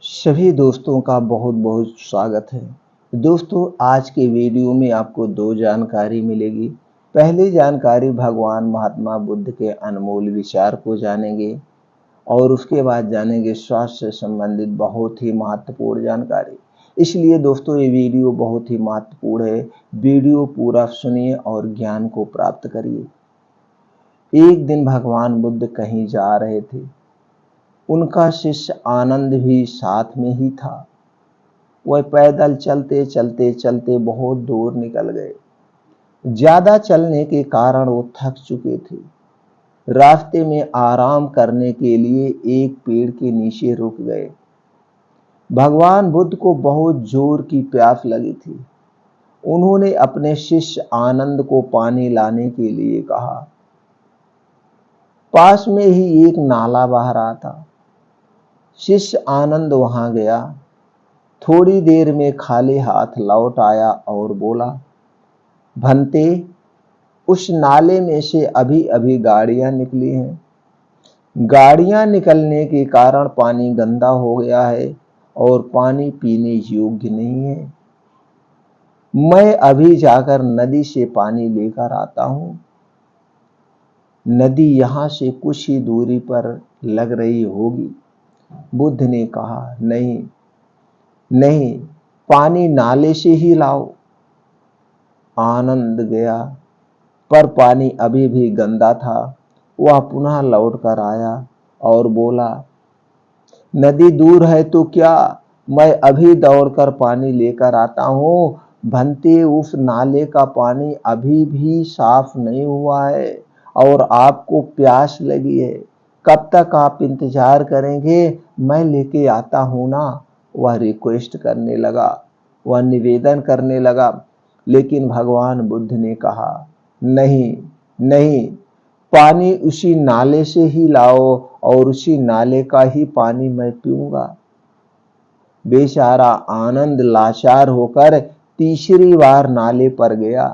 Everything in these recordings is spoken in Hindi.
सभी दोस्तों का बहुत बहुत स्वागत है। दोस्तों, आज के वीडियो में आपको दो जानकारी मिलेगी। पहली जानकारी भगवान महात्मा बुद्ध के अनमोल विचार को जानेंगे और उसके बाद जानेंगे स्वास्थ्य से संबंधित बहुत ही महत्वपूर्ण जानकारी। इसलिए दोस्तों, ये वीडियो बहुत ही महत्वपूर्ण है। वीडियो पूरा सुनिए और ज्ञान को प्राप्त करिए। एक दिन भगवान बुद्ध कहीं जा रहे थे। उनका शिष्य आनंद भी साथ में ही था। वह पैदल चलते चलते चलते बहुत दूर निकल गए। ज्यादा चलने के कारण वो थक चुके थे। रास्ते में आराम करने के लिए एक पेड़ के नीचे रुक गए। भगवान बुद्ध को बहुत जोर की प्यास लगी थी। उन्होंने अपने शिष्य आनंद को पानी लाने के लिए कहा। पास में ही एक नाला बह रहा था। शिष्य आनंद वहां गया। थोड़ी देर में खाली हाथ लौट आया और बोला, भंते, उस नाले में से अभी अभी गाड़ियां निकली हैं। गाड़ियां निकलने के कारण पानी गंदा हो गया है और पानी पीने योग्य नहीं है। मैं अभी जाकर नदी से पानी लेकर आता हूं। नदी यहां से कुछ ही दूरी पर लग रही होगी। बुद्ध ने कहा, नहीं नहीं, पानी नाले से ही लाओ। आनंद गया, पर पानी अभी भी गंदा था। वह पुनः लौट कर आया और बोला, नदी दूर है तो क्या, मैं अभी दौड़कर पानी लेकर आता हूं। भंते, उस नाले का पानी अभी भी साफ नहीं हुआ है और आपको प्यास लगी है। कब तक आप इंतजार करेंगे? मैं लेके आता हूं ना। वह रिक्वेस्ट करने लगा, वह निवेदन करने लगा। लेकिन भगवान बुद्ध ने कहा, नहीं नहीं, पानी उसी नाले से ही लाओ और उसी नाले का ही पानी मैं पीऊंगा। बेचारा आनंद लाचार होकर तीसरी बार नाले पर गया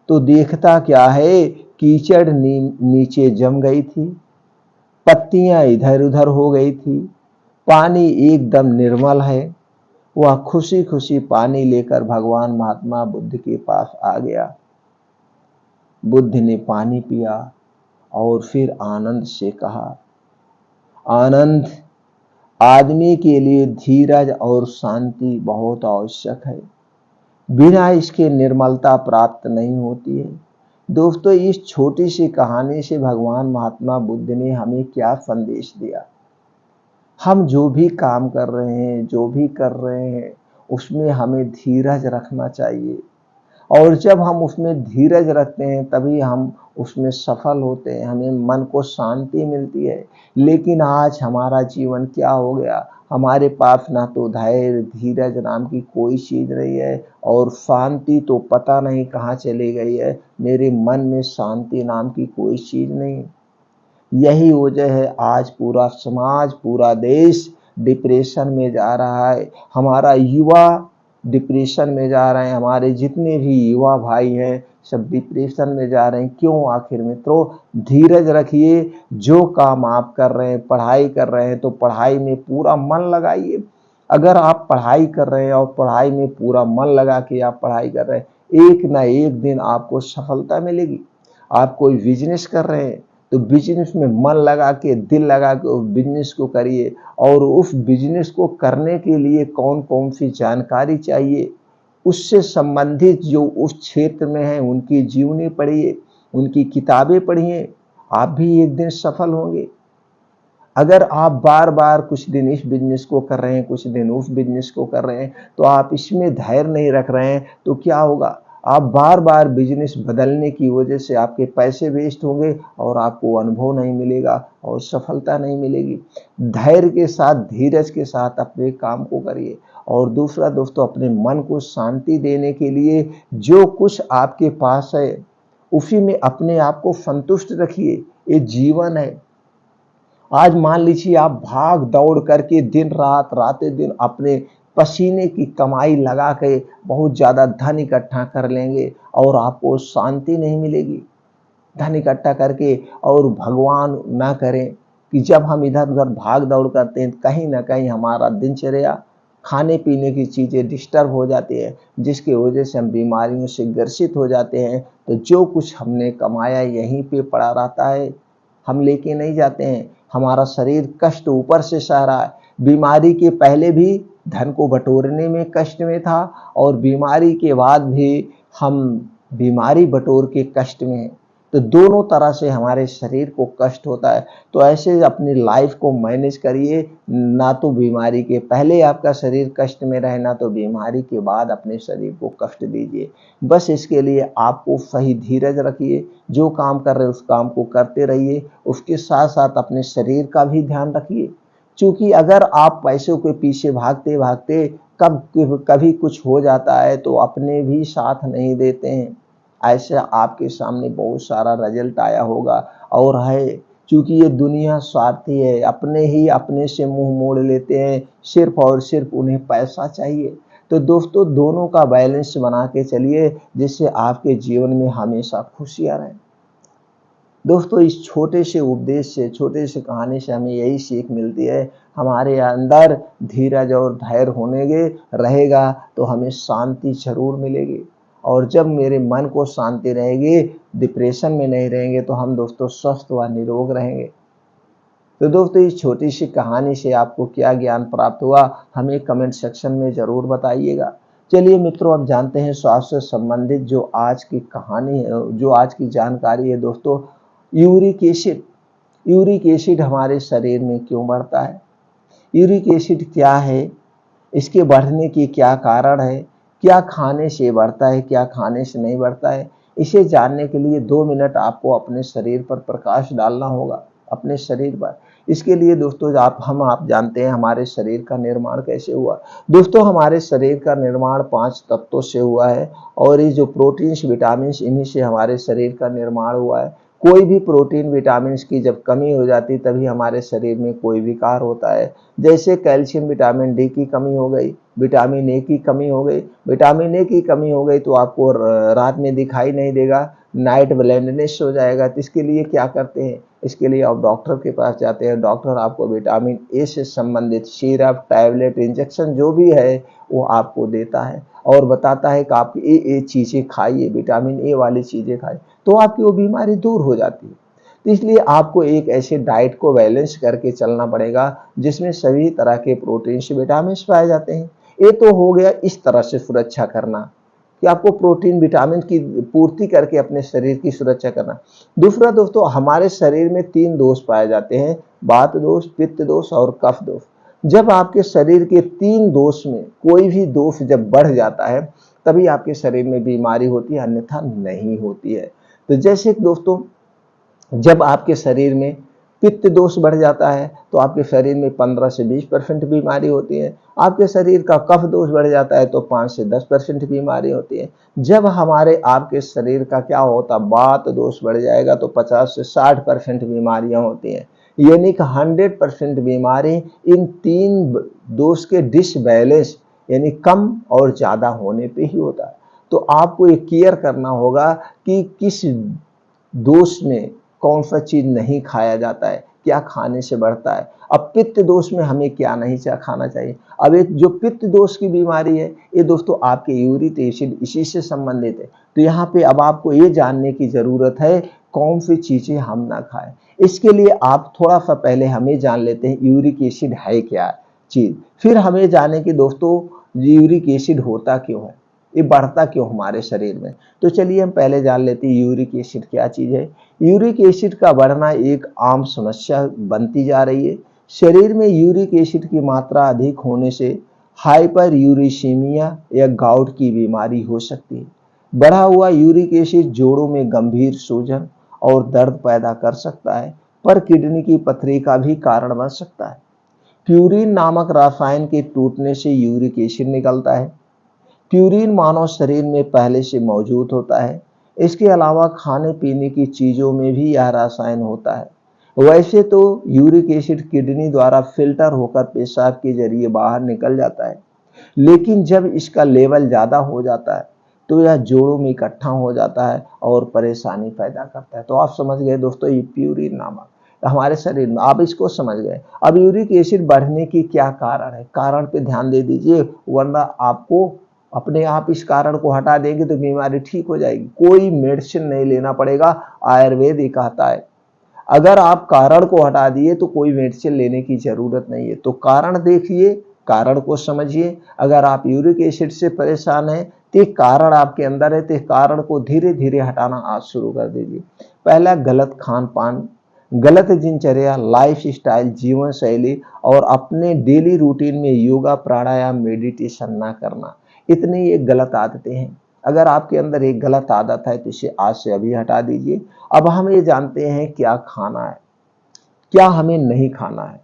तो देखता क्या है, कीचड़ नीचे जम गई थी। पत्तियां इधर उधर हो गई थी। पानी एकदम निर्मल है। वह खुशी खुशी पानी लेकर भगवान महात्मा बुद्ध के पास आ गया। बुद्ध ने पानी पिया और फिर आनंद से कहा, आनंद, आदमी के लिए धीरज और शांति बहुत आवश्यक है। बिना इसके निर्मलता प्राप्त नहीं होती है। दोस्तों, इस छोटी सी कहानी से भगवान महात्मा बुद्ध ने हमें क्या संदेश दिया? हम जो भी काम कर रहे हैं, जो भी कर रहे हैं, उसमें हमें धीरज रखना चाहिए। और जब हम उसमें धीरज रखते हैं तभी हम उसमें सफल होते हैं, हमें मन को शांति मिलती है। लेकिन आज हमारा जीवन क्या हो गया? हमारे पास ना तो धैर्य धीरज नाम की कोई चीज नहीं है और शांति तो पता नहीं कहाँ चली गई है। मेरे मन में शांति नाम की कोई चीज नहीं। यही वजह है आज पूरा समाज, पूरा देश डिप्रेशन में जा रहा है। हमारा युवा डिप्रेशन में जा रहे हैं। हमारे जितने भी युवा भाई हैं सब डिप्रेशन में जा रहे हैं। क्यों? आखिर मित्रों, धीरज रखिए। जो काम आप कर रहे हैं, पढ़ाई कर रहे हैं, तो पढ़ाई में पूरा मन लगाइए। अगर आप पढ़ाई कर रहे हैं और पढ़ाई में पूरा मन लगा के आप पढ़ाई कर रहे हैं, एक ना एक दिन आपको सफलता मिलेगी। आप कोई बिजनेस कर रहे हैं तो बिजनेस में मन लगा के, दिल लगा के उस बिजनेस को करिए। और उस बिजनेस को करने के लिए कौन कौन सी जानकारी चाहिए, उससे संबंधित जो उस क्षेत्र में है उनकी जीवनी पढ़िए, उनकी किताबें पढ़िए। आप भी एक दिन सफल होंगे। अगर आप बार बार कुछ दिन इस बिजनेस को कर रहे हैं, कुछ दिन उस बिजनेस को कर रहे हैं, तो आप इसमें धैर्य नहीं रख रहे हैं, तो क्या होगा? आप बार बार बिजनेस बदलने की वजह से आपके पैसे वेस्ट होंगे और आपको अनुभव नहीं मिलेगा और सफलता नहीं मिलेगी। धैर्य के साथ, धीरज के साथ अपने काम को करिए। और दूसरा दोस्तों, अपने मन को शांति देने के लिए जो कुछ आपके पास है उसी में अपने आप को संतुष्ट रखिए। ये जीवन है। आज मान लीजिए आप भाग दौड़ करके दिन रात, रातें दिन अपने पसीने की कमाई लगा के बहुत ज्यादा धन इकट्ठा कर लेंगे और आपको शांति नहीं मिलेगी। धन इकट्ठा करके और भगवान ना करें, कि जब हम इधर उधर भाग दौड़ करते हैं कहीं ना कहीं हमारा दिनचर्या खाने पीने की चीज़ें डिस्टर्ब हो जाती है, जिसकी वजह से हम बीमारियों से ग्रसित हो जाते हैं। तो जो कुछ हमने कमाया यहीं पे पड़ा रहता है, हम लेके नहीं जाते हैं। हमारा शरीर कष्ट ऊपर से सह रहा है। बीमारी के पहले भी धन को बटोरने में कष्ट में था और बीमारी के बाद भी हम बीमारी बटोर के कष्ट में हैं। तो दोनों तरह से हमारे शरीर को कष्ट होता है। तो ऐसे अपनी लाइफ को मैनेज करिए, ना तो बीमारी के पहले आपका शरीर कष्ट में रहे, ना तो बीमारी के बाद अपने शरीर को कष्ट दीजिए। बस इसके लिए आपको सही धीरज रखिए, जो काम कर रहे हैं उस काम को करते रहिए, उसके साथ साथ अपने शरीर का भी ध्यान रखिए। क्योंकि अगर आप पैसों के पीछे भागते भागते कभी कुछ हो जाता है तो अपने भी साथ नहीं देते हैं। ऐसे आपके सामने बहुत सारा रिजल्ट आया होगा और है। क्योंकि ये दुनिया स्वार्थी है, अपने से मुंह मोड़ लेते हैं, सिर्फ और सिर्फ उन्हें पैसा चाहिए। तो दोस्तों दोनों का बैलेंस बना के चलिए, जिससे आपके जीवन में हमेशा खुशियां रहें। दोस्तों इस छोटे से उपदेश से, छोटे से कहानी से हमें यही सीख मिलती है, हमारे अंदर धीरज और धैर्य होने रहेगा तो हमें शांति जरूर मिलेगी। और जब मेरे मन को शांति रहेगी, डिप्रेशन में नहीं रहेंगे, तो हम दोस्तों स्वस्थ व निरोग रहेंगे। तो दोस्तों इस छोटी सी कहानी से आपको क्या ज्ञान प्राप्त हुआ, हमें कमेंट सेक्शन में ज़रूर बताइएगा। चलिए मित्रों, अब जानते हैं स्वास्थ्य से संबंधित जो आज की कहानी है, जो आज की जानकारी है दोस्तों। यूरिक एसिड, यूरिक एसिड हमारे शरीर में क्यों बढ़ता है, यूरिक एसिड क्या है, इसके बढ़ने की क्या कारण है, क्या खाने से बढ़ता है, क्या खाने से नहीं बढ़ता है। इसे जानने के लिए 2 मिनट आपको अपने शरीर पर प्रकाश डालना होगा, अपने शरीर पर। इसके लिए दोस्तों आप जानते हैं हमारे शरीर का निर्माण कैसे हुआ। दोस्तों हमारे शरीर का निर्माण 5 तत्वों से हुआ है और ये जो प्रोटीन्स विटामिन्स इन्हीं से हमारे शरीर का निर्माण हुआ है। कोई भी प्रोटीन विटामिन्स की जब कमी हो जाती तभी हमारे शरीर में कोई विकार होता है। जैसे कैल्शियम विटामिन डी की कमी हो गई, विटामिन ए की कमी हो गई। विटामिन ए की कमी हो गई तो आपको रात में दिखाई नहीं देगा, नाइट ब्लाइंडनेस हो जाएगा। तो इसके लिए क्या करते हैं, इसके लिए आप डॉक्टर के पास जाते हैं, डॉक्टर आपको विटामिन ए से संबंधित सिरप, टैबलेट, इंजेक्शन जो भी है वो आपको देता है और बताता है कि आप ये चीज़ें खाइए, विटामिन ए वाली चीज़ें खाइए, तो आपकी वो बीमारी दूर हो जाती है। तो इसलिए आपको एक ऐसे डाइट को बैलेंस करके चलना पड़ेगा जिसमें सभी तरह के प्रोटीन्स विटामिन पाए जाते हैं। ये तो हो गया इस तरह से सुरक्षा करना कि आपको प्रोटीन विटामिन की पूर्ति करके अपने शरीर की सुरक्षा करना। दूसरा दोस्तों हमारे शरीर में 3 दोष पाए जाते हैं, वात दोष, पित्त दोष और कफ दोष। जब आपके शरीर के 3 दोष में कोई भी दोष जब बढ़ जाता है तभी आपके शरीर में बीमारी होती है, अन्यथा नहीं होती है। तो जैसे दोस्तों जब आपके शरीर में पित्त दोष बढ़ जाता है तो आपके शरीर में 15 से 20% बीमारी होती है। आपके शरीर का कफ दोष बढ़ जाता है तो 5 से 10% बीमारी होती है। जब हमारे आपके शरीर का क्या होता, वात दोष बढ़ जाएगा तो 50 से 60% बीमारियां होती हैं। यानी कि 100% बीमारी इन 3 दोष के डिसबैलेंस यानी कम और ज्यादा होने पे ही होता है। तो आपको ये केयर करना होगा कि किस दोष में कौन सा चीज नहीं खाया जाता है, क्या खाने से बढ़ता है। अब पित्त दोष में हमें क्या नहीं खाना चाहिए। अब एक जो पित्त दोष की बीमारी है ये दोस्तों आपके यूरिक एसिड इसी से संबंधित है। तो यहाँ पे अब आपको ये जानने की जरूरत है कौन सी चीजें हम ना खाएं। इसके लिए आप थोड़ा सा पहले हमें जान लेते हैं यूरिक एसिड है क्या चीज, फिर हमें जाने की दोस्तों यूरिक एसिड होता क्यों है, ये बढ़ता क्यों हमारे शरीर में। तो चलिए हम पहले जान लेते हैं यूरिक एसिड क्या चीज है। यूरिक एसिड का बढ़ना एक आम समस्या बनती जा रही है। शरीर में यूरिक एसिड की मात्रा अधिक होने से हाइपर यूरिसीमिया या गाउट की बीमारी हो सकती है। बढ़ा हुआ यूरिक एसिड जोड़ों में गंभीर सूजन और दर्द पैदा कर सकता है, पर किडनी की पथरी का भी कारण बन सकता है। प्यूरिन नामक रसायन के टूटने से यूरिक एसिड निकलता है। प्यूरिन मानव शरीर में पहले से मौजूद होता है। इसके अलावा खाने पीने की चीजों में भी यह रसायन होता है। वैसे तो यूरिक एसिड किडनी द्वारा फिल्टर होकर पेशाब के जरिए बाहर निकल जाता है, लेकिन जब इसका लेवल ज्यादा हो जाता है तो यह जोड़ों में इकट्ठा हो जाता है और परेशानी पैदा करता है। तो आप समझ गए दोस्तों, ये प्यूरिन नामक हमारे शरीर में। आप इसको समझ गए। अब यूरिक एसिड बढ़ने की क्या कारण है, कारण पे ध्यान दे दीजिए, वरना आपको अपने आप इस कारण को हटा देंगे तो बीमारी ठीक हो जाएगी। कोई मेडिसिन नहीं लेना पड़ेगा, आयुर्वेद ही कहता है। अगर आप कारण को हटा दिए तो कोई मेडिसिन लेने की जरूरत नहीं है। तो कारण देखिए, कारण को समझिए। अगर आप यूरिक एसिड से परेशान हैं तो कारण आपके अंदर है, तो कारण को धीरे धीरे हटाना आज शुरू कर दीजिए। पहला, गलत खान पान, गलत दिनचर्या, लाइफ स्टाइल, जीवन शैली और अपने डेली रूटीन में योगा, प्राणायाम, मेडिटेशन ना करना, इतनी ये गलत आदतें हैं। अगर आपके अंदर एक गलत आदत है तो इसे आज से अभी हटा दीजिए। अब हम ये जानते हैं क्या खाना है, क्या हमें नहीं खाना है,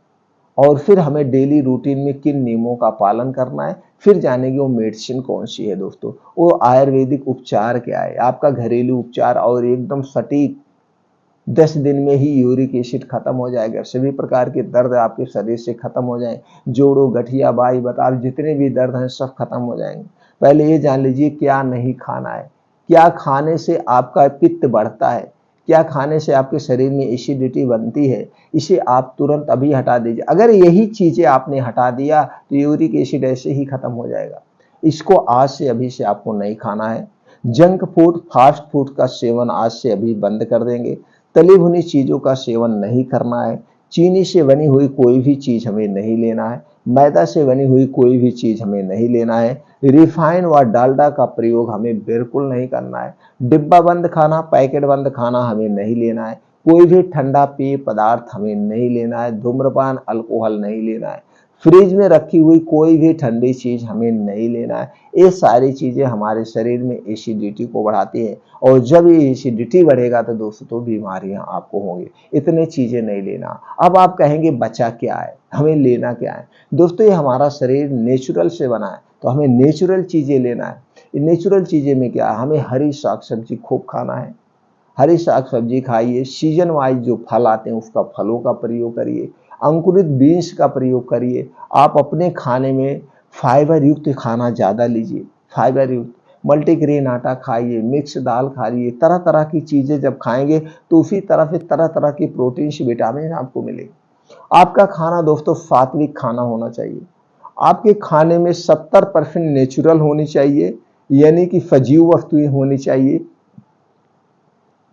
और फिर हमें डेली रूटीन में किन नियमों का पालन करना है। फिर जानेंगे वो मेडिसिन कौन सी है दोस्तों, वो आयुर्वेदिक उपचार क्या है, आपका घरेलू उपचार, और एकदम सटीक 10 दिन में ही यूरिक एसिड खत्म हो जाएगा। सभी प्रकार के दर्द आपके शरीर से खत्म हो जाएं, जोड़ों, गठिया, बाई, बताल, जितने भी दर्द हैं सब खत्म हो जाएंगे। पहले ये जान लीजिए क्या नहीं खाना है, क्या खाने से आपका पित्त बढ़ता है, क्या खाने से आपके शरीर में एसिडिटी बनती है, इसे आप तुरंत अभी हटा दीजिए। अगर यही चीजें आपने हटा दिया तो यूरिक एसिड ऐसे ही खत्म हो जाएगा। इसको आज से अभी से आपको नहीं खाना है। जंक फूड, फास्ट फूड का सेवन आज से अभी बंद कर देंगे। तली भुनी चीजों का सेवन नहीं करना है। चीनी से बनी हुई कोई भी चीज हमें नहीं लेना है। मैदा से बनी हुई कोई भी चीज हमें नहीं लेना है। रिफाइन व डालडा का प्रयोग हमें बिल्कुल नहीं करना है। डिब्बा बंद खाना, पैकेट बंद खाना हमें नहीं लेना है। कोई भी ठंडा पेय पदार्थ हमें नहीं लेना है। धूम्रपान, अल्कोहल नहीं लेना है। फ्रिज में रखी हुई कोई भी ठंडी चीज हमें नहीं लेना है। ये सारी चीजें हमारे शरीर में एसिडिटी को बढ़ाती है, और जब ये एसिडिटी बढ़ेगा तो दोस्तों तो बीमारियां आपको होंगी। इतने चीजें नहीं लेना। अब आप कहेंगे बचा क्या है, हमें लेना क्या है। दोस्तों ये हमारा शरीर नेचुरल से बना है, तो हमें नेचुरल चीजें लेना है। नेचुरल चीजें में क्या है, हमें हरी साग सब्जी खूब खाना है। हरी साग सब्जी खाइए। सीजन वाइज जो फल आते हैं उसका फलों का प्रयोग करिए। अंकुरित बीन्स का प्रयोग करिए। आप अपने खाने में फाइबर युक्त खाना ज़्यादा लीजिए। फाइबर युक्त मल्टीग्रेन आटा खाइए, मिक्स दाल खाइए। तरह तरह की चीज़ें जब खाएंगे तो उसी तरह से तरह तरह की प्रोटीन विटामिन आपको मिलेगी। आपका खाना दोस्तों सात्विक खाना होना चाहिए। आपके खाने में 70% नेचुरल होनी चाहिए, यानी कि सजीव वस्तुएं होनी चाहिए।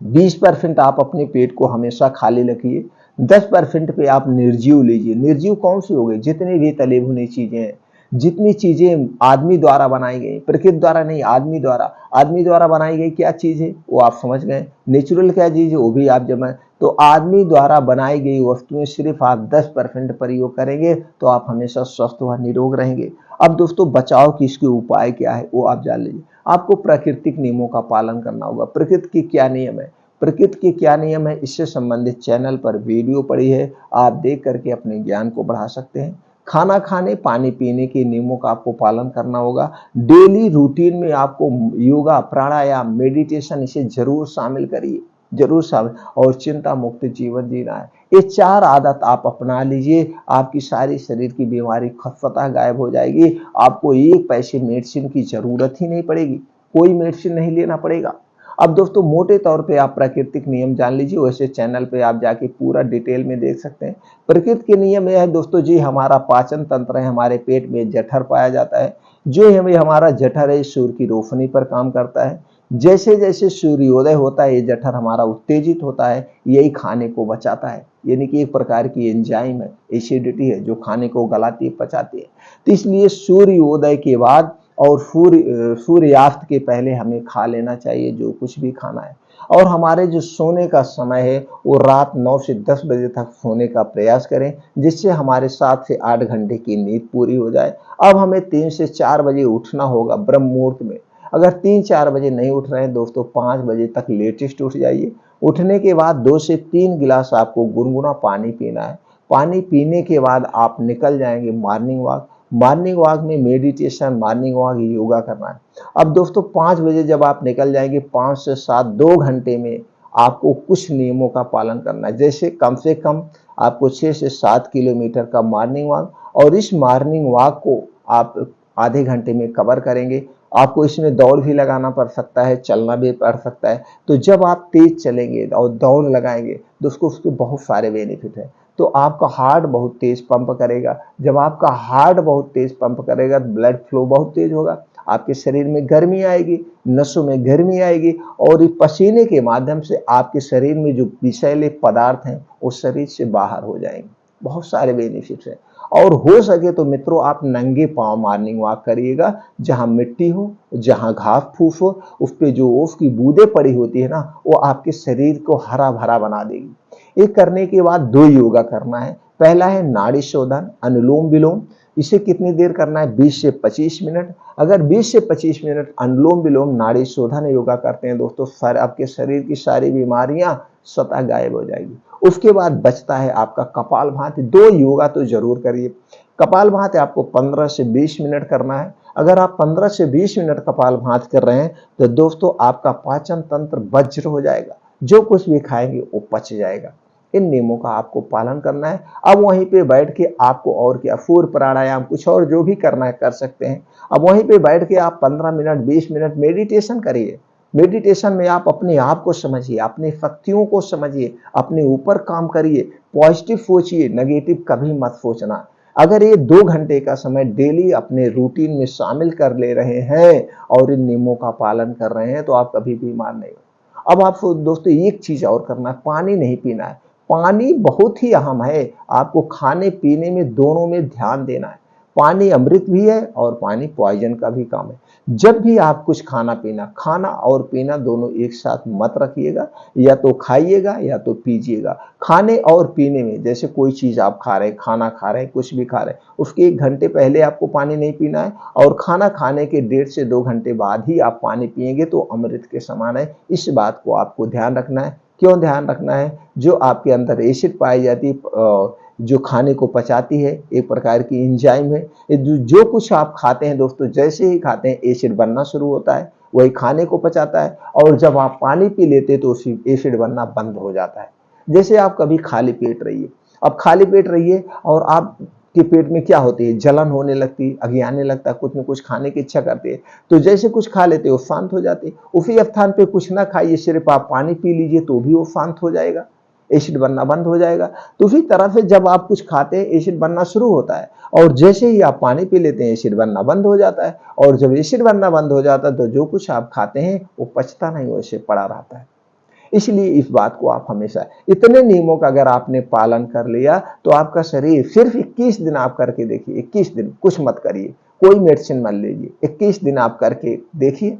20% आप अपने पेट को हमेशा खाली रखिए। 10% पे आप निर्जीव लीजिए। निर्जीव कौन सी हो गई, जितनी भी तली भुनी चीजें हैं, जितनी चीजें आदमी द्वारा बनाई गई, प्रकृति द्वारा नहीं, आदमी द्वारा बनाई गई क्या चीज है वो आप समझ गए। नेचुरल क्या चीज है वो भी आप जब, तो आदमी द्वारा बनाई गई वस्तुएं सिर्फ आप 10% प्रयोग करेंगे तो आप हमेशा स्वस्थ व निरोग रहेंगे। अब दोस्तों बचाव की इसके उपाय क्या है वो आप जान लीजिए। आपको प्राकृतिक नियमों का पालन करना होगा। प्रकृति के क्या नियम है, प्रकृति के क्या नियम है, इससे संबंधित चैनल पर वीडियो पड़ी है, आप देख करके अपने ज्ञान को बढ़ा सकते हैं। खाना खाने, पानी पीने के नियमों का आपको पालन करना होगा। डेली रूटीन में आपको योगा, प्राणायाम, मेडिटेशन इसे जरूर शामिल करिए, जरूर शामिल, और चिंता मुक्त जीवन जीना है। ये 4 आदत आप अपना लीजिए, आपकी सारी शरीर की बीमारी स्वतः गायब हो जाएगी। आपको एक पैसे मेडिसिन की जरूरत ही नहीं पड़ेगी, कोई मेडिसिन नहीं लेना पड़ेगा। अब दोस्तों मोटे तौर पे आप प्राकृतिक नियम जान लीजिए, वैसे चैनल पे आप जाके पूरा डिटेल में देख सकते हैं। प्रकृति के नियम यह है दोस्तों जी, हमारा पाचन तंत्र है, हमारे पेट में जठर पाया जाता है। जो हमारा जठर है सूर्य की रोशनी पर काम करता है। जैसे जैसे सूर्योदय होता है ये जठर हमारा उत्तेजित होता है, यही खाने को बचाता है, यानी कि एक प्रकार की एंजाइम है, एसिडिटी है जो खाने को गलाती है, पचाती है। तो इसलिए सूर्योदय के बाद और सूर्यास्त के पहले हमें खा लेना चाहिए जो कुछ भी खाना है। और हमारे जो सोने का समय है वो रात 9 से 10 बजे तक सोने का प्रयास करें, जिससे हमारे 7 से 8 घंटे की नींद पूरी हो जाए। अब हमें 3 से 4 बजे उठना होगा ब्रह्म मुहूर्त में। अगर 3-4 बजे नहीं उठ रहे हैं दोस्तों, 5 बजे तक लेटेस्ट उठ जाइए। उठने के बाद 2 से 3 गिलास आपको गुनगुना पानी पीना है। पानी पीने के बाद आप निकल जाएंगे मॉर्निंग वॉक। मॉर्निंग वॉक में मेडिटेशन, मॉर्निंग वॉक योगा करना है। अब दोस्तों 5 बजे जब आप निकल जाएंगे, 5 से 7 2 घंटे में आपको कुछ नियमों का पालन करना है। जैसे कम से कम आपको 6 से 7 किलोमीटर का मॉर्निंग वॉक, और इस मॉर्निंग वॉक को आप आधे घंटे में कवर करेंगे। आपको इसमें दौड़ भी लगाना पड़ सकता है, चलना भी पड़ सकता है। तो जब आप तेज चलेंगे और दौड़ लगाएंगे तो उसके बहुत सारे बेनिफिट है। तो आपका हार्ट बहुत तेज पंप करेगा। जब आपका हार्ट बहुत तेज पंप करेगा तो ब्लड फ्लो बहुत तेज होगा, आपके शरीर में गर्मी आएगी, नसों में गर्मी आएगी, और इस पसीने के माध्यम से आपके शरीर में जो विषैले पदार्थ हैं वो शरीर से बाहर हो जाएंगे। बहुत सारे बेनिफिट्स हैं। और हो सके तो मित्रों आप नंगे पांव मॉर्निंग वॉक करिएगा, जहां मिट्टी हो, जहां घास फूस हो, उस पे जो ओस की बूंदें पड़ी होती है ना, वो आपके शरीर को हरा भरा बना देगी। ये करने के बाद 2 योगा करना है। पहला है नाड़ी शोधन, अनुलोम विलोम। इसे कितनी देर करना है? 20 से 25 मिनट। अगर 20 से 25 मिनट अनुलोम विलोम नाड़ी शोधन योगा करते हैं दोस्तों, आपके शरीर की सारी बीमारियां स्वतः गायब हो जाएगी। उसके बाद बचता है आपका कपालभाति। 2 योगा तो जरूर करिए। कपालभाति आपको 15 से 20 मिनट करना है। अगर आप 15 से 20 मिनट कपालभाति कर रहे हैं तो दोस्तों आपका पाचन तंत्र वज्र हो जाएगा, जो कुछ भी खाएंगे वो पच जाएगा। इन नियमों का आपको पालन करना है। अब वहीं पे बैठ के आपको और क्या, सूर्य प्राणायाम, कुछ और जो भी करना है कर सकते हैं। अब वहीं पे बैठ के आप 15 मिनट 20 मिनट मेडिटेशन करिए। मेडिटेशन में आप अपने आप को समझिए, अपनी शक्तियों को समझिए, अपने ऊपर काम करिए, पॉजिटिव सोचिए, नेगेटिव कभी मत सोचना। अगर ये 2 घंटे का समय डेली अपने रूटीन में शामिल कर ले रहे हैं और इन नियमों का पालन कर रहे हैं तो आप कभी बीमार नहीं हो। अब आपको दोस्तों एक चीज और करना है, पानी नहीं पीना है। पानी बहुत ही अहम है, आपको खाने पीने में दोनों में ध्यान देना है। पानी अमृत भी है और पानी पॉइजन का भी काम है। जब भी आप कुछ खाना और पीना दोनों एक साथ मत रखिएगा, या तो खाइएगा या तो पीजिएगा। खाने और पीने में, जैसे कोई चीज आप खा रहे हैं, खाना खा रहे हैं, कुछ भी खा रहे हैं, उसके 1 घंटे पहले आपको पानी नहीं पीना है, और खाना खाने के 1.5 से 2 घंटे बाद ही आप पानी पिएंगे तो अमृत के समान है। इस बात को आपको ध्यान रखना है। क्यों ध्यान रखना है? जो आपके अंदर एसिड पाई जाती है, जो खाने को पचाती है, एक प्रकार की एंजाइम है। जो कुछ आप खाते हैं दोस्तों, जैसे ही खाते हैं एसिड बनना शुरू होता है, वही खाने को पचाता है, और जब आप पानी पी लेते हैं तो एसिड बनना बंद हो जाता है। जैसे आप कभी खाली पेट रहिए, अब खाली पेट रहिए और आप के पेट में क्या होती है, जलन होने लगती है, अघियाने लगता है, कुछ न कुछ खाने की इच्छा करती है। तो जैसे कुछ खा लेते हो शांत हो जाते। उसी स्थान पे कुछ ना खाइए, सिर्फ आप पानी पी लीजिए तो भी वो शांत हो जाएगा, एसिड बनना बंद हो जाएगा। तो उसी तरह से जब आप कुछ खाते हैं एसिड बनना शुरू होता है, और जैसे ही आप पानी पी लेते हैं एसिड बनना बंद हो जाता है। और जब एसिड बनना बंद हो जाता है तो जो कुछ आप खाते हैं वो पचता नहीं, वैसे पड़ा रहता है। इसलिए इस बात को आप हमेशा, इतने नियमों का अगर आपने पालन कर लिया तो आपका शरीर, सिर्फ 21 दिन आप करके देखिए, 21 दिन कुछ मत करिए, कोई मेडिसिन मत लीजिए, 21 दिन आप करके देखिए,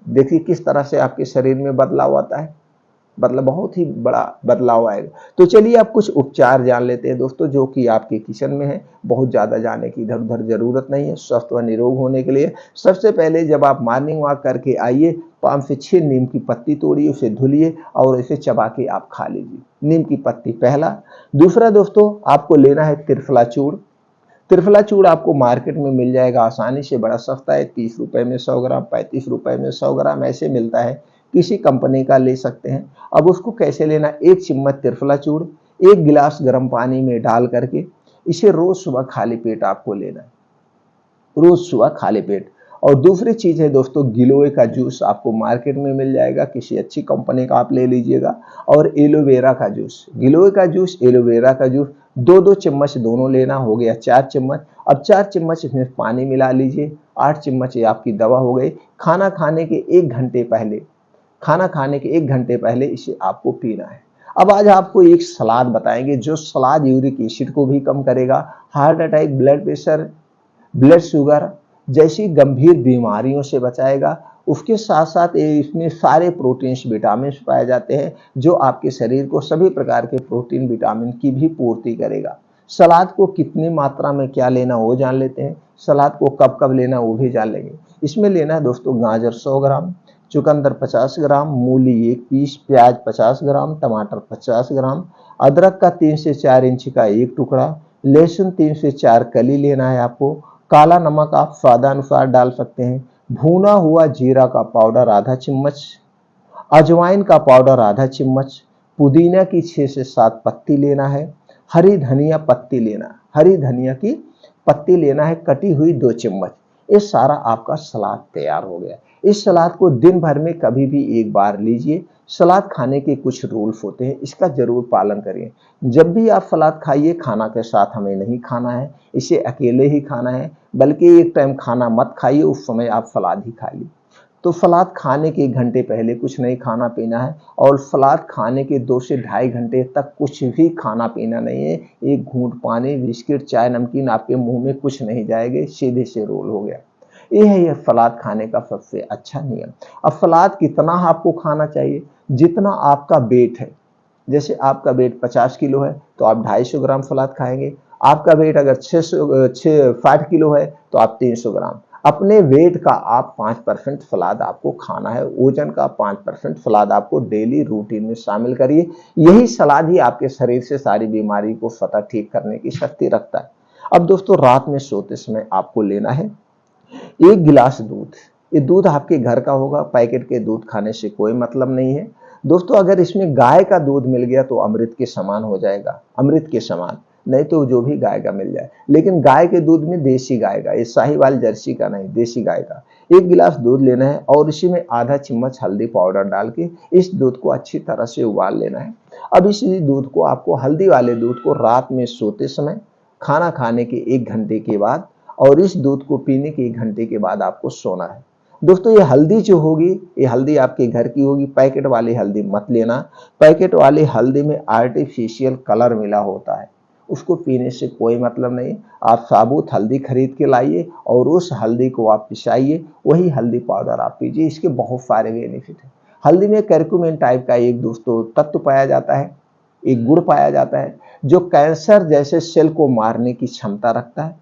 देखिए किस तरह से आपके शरीर में बदलाव आता है। मतलब बहुत ही बड़ा बदलाव आएगा। तो चलिए अब कुछ उपचार जान लेते हैं दोस्तों, जो कि आपके किचन में है। बहुत ज़्यादा जाने की इधर उधर जरूरत नहीं है स्वस्थ व निरोग होने के लिए। सबसे पहले जब आप मॉर्निंग वॉक करके आइए, 5 से 6 नीम की पत्ती तोड़िए, उसे धुलिए और इसे चबा के आप खा लीजिए। नीम की पत्ती पहला। दूसरा दोस्तों, आपको लेना है त्रिफला चूर्ण। त्रिफला चूर्ण आपको मार्केट में मिल जाएगा आसानी से, बड़ा सस्ता है, 30 रुपए में 100 ग्राम, 35 रुपए में 100 ग्राम ऐसे मिलता है। किसी कंपनी का ले सकते हैं। अब उसको कैसे लेना? 1 चम्मच त्रिफला चूर्ण 1 गिलास गर्म पानी में डाल करके इसे रोज सुबह खाली पेट आपको लेना है, रोज सुबह खाली पेट। और दूसरी चीज है दोस्तों, गिलोय का जूस आपको मार्केट में मिल जाएगा, किसी अच्छी कंपनी का आप ले लीजिएगा। और एलोवेरा का जूस, गिलोय का जूस, एलोवेरा का जूस 2-2 चम्मच दोनों लेना, हो गया 4 चम्मच। अब 4 चम्मच इसमें पानी मिला लीजिए, 8 चम्मच ये आपकी दवा हो गई। खाना खाने के 1 घंटे पहले, खाना खाने के 1 घंटे पहले इसे आपको पीना है। अब आज आपको एक सलाद बताएंगे, जो सलाद यूरिक एसिड को भी कम करेगा, heart attack, blood pressure, blood sugar जैसी गंभीर बीमारियों से बचाएगा। उसके साथ साथ इसमें सारे प्रोटीन्स, विटामिन पाए जाते हैं, जो आपके शरीर को सभी प्रकार के प्रोटीन विटामिन की भी पूर्ति करेगा। सलाद को कितनी मात्रा में क्या लेना वो जान लेते हैं। सलाद को कब कब लेना वो भी जान लेंगे। इसमें लेना है दोस्तों, गाजर 100 ग्राम, चुकंदर 50 ग्राम, मूली 1 पीस, प्याज 50 ग्राम, टमाटर 50 ग्राम, अदरक का 3 से 4 इंच का 1 टुकड़ा, लहसुन 3 से 4 कली लेना है आपको। काला नमक आप स्वादानुसार डाल सकते हैं। भुना हुआ जीरा का पाउडर आधा चम्मच, अजवाइन का पाउडर आधा चम्मच, पुदीना की 6 से 7 पत्ती लेना है। हरी धनिया पत्ती लेना, हरी धनिया की पत्ती लेना है, कटी हुई 2 चम्मच। ये सारा आपका सलाद तैयार हो गया। इस सलाद को दिन भर में कभी भी एक बार लीजिए। सलाद खाने के कुछ रूल्स होते हैं, इसका ज़रूर पालन करिए। जब भी आप सलाद खाइए, खाना के साथ हमें नहीं खाना है, इसे अकेले ही खाना है, बल्कि एक टाइम खाना मत खाइए, उस समय आप सलाद ही खाइए। तो सलाद खाने के 1 घंटे पहले कुछ नहीं खाना-पीना है और सलाद खाने के 2 से ढाई घंटे तक कुछ भी खाना-पीना नहीं है। एक घूँट पानी, बिस्किट, चाय, नमकीन आपके मुँह में कुछ नहीं जाएँगे, सीधे से रोल हो गया। ये है ये सलाद खाने का सबसे अच्छा नियम। अब सलाद कितना आपको खाना चाहिए? जितना आपका वेट है। जैसे आपका वेट 50 किलो है, तो आप 250 ग्राम सलाद खाएँगे। आपका वेट अगर 60 किलो है, तो आप 300 ग्राम। अपने वेट का आप 5% सलाद आपको खाना है, वज़न का 5% सलाद आपको डेली रूटीन में शामिल करिए। यही सलाद ही आपके शरीर से सारी बीमारी को स्वतः ठीक करने की शक्ति रखता है। अब दोस्तों रात में सोते समय आपको लेना है 1 गिलास दूध। ये दूध आपके घर का होगा, पैकेट के दूध खाने से कोई मतलब नहीं है। दोस्तों अगर इसमें गाय का दूध मिल गया तो अमृत के समान हो जाएगा, अमृत के समान, नहीं तो जो भी गाय का मिल जाए। लेकिन गाय के दूध में देसी गाय का, ये साहिवाल जर्सी का नहीं, देसी गाय का। 1 गिलास दूध लेना है और इसी में आधा चम्मच हल्दी पाउडर डाल के इस दूध को अच्छी तरह से उबाल लेना है। अब इसी दूध को आपको, हल्दी वाले दूध को रात में सोते समय, खाना खाने के 1 घंटे के बाद और इस दूध को पीने के 1 घंटे के बाद आपको सोना है। दोस्तों ये हल्दी जो होगी, ये हल्दी आपके घर की होगी, पैकेट वाली हल्दी मत लेना। पैकेट वाली हल्दी में आर्टिफिशियल कलर मिला होता है, उसको पीने से कोई मतलब नहीं। आप साबुत हल्दी खरीद के लाइए और उस हल्दी को आप पिसाइए, वही हल्दी पाउडर आप पीजिए। इसके बहुत सारे बेनिफिट हैं। हल्दी में करक्यूमिन टाइप का एक दोस्तों तत्व पाया जाता है, एक गुण पाया जाता है, जो कैंसर जैसे सेल को मारने की क्षमता रखता है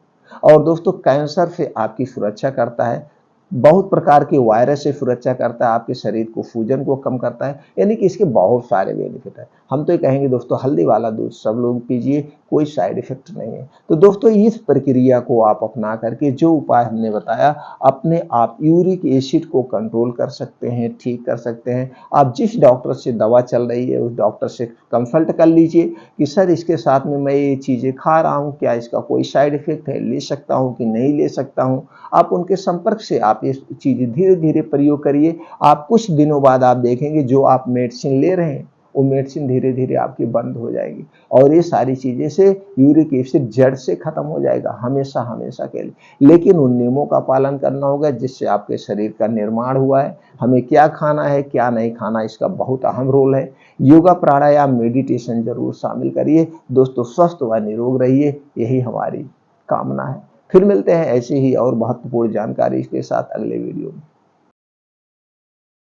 और दोस्तों कैंसर से आपकी सुरक्षा करता है, बहुत प्रकार के वायरस से सुरक्षा करता है, आपके शरीर को सूजन को कम करता है, यानी कि इसके बहुत सारे बेनिफिट है। हम तो ये कहेंगे दोस्तों हल्दी वाला दूध सब लोग पीजिए, कोई साइड इफेक्ट नहीं है। तो दोस्तों इस प्रक्रिया को आप अपना करके जो उपाय हमने बताया, अपने आप यूरिक एसिड को कंट्रोल कर सकते हैं, ठीक कर सकते हैं। आप जिस डॉक्टर से दवा चल रही है उस डॉक्टर से कंसल्ट कर लीजिए कि सर इसके साथ में मैं ये चीज़ें खा रहा हूँ, क्या इसका कोई साइड इफेक्ट है, ले सकता हूँ कि नहीं ले सकता हूँ। आप उनके संपर्क से आप ये चीज़ें धीरे-धीरे प्रयोग करिए। आप कुछ दिनों बाद आप देखेंगे जो आप मेडिसिन ले रहे हैं, वो मेडिसिन धीरे-धीरे आपकी बंद हो जाएगी और ये सारी चीज़ें से यूरिक एसिड जड़ से खत्म हो जाएगा हमेशा के लिए। लेकिन उन नियमों का पालन करना होगा जिससे आपके शरीर का निर्माण हुआ है। हमें क्या खाना है, क्या नहीं खाना, इसका बहुत अहम रोल है। योगा, प्राणायाम, मेडिटेशन ज़रूर शामिल करिए। दोस्तों स्वस्थ व निरोग रहिए, यही हमारी कामना है। फिर मिलते हैं ऐसी ही और महत्वपूर्ण जानकारी के साथ अगले वीडियो में।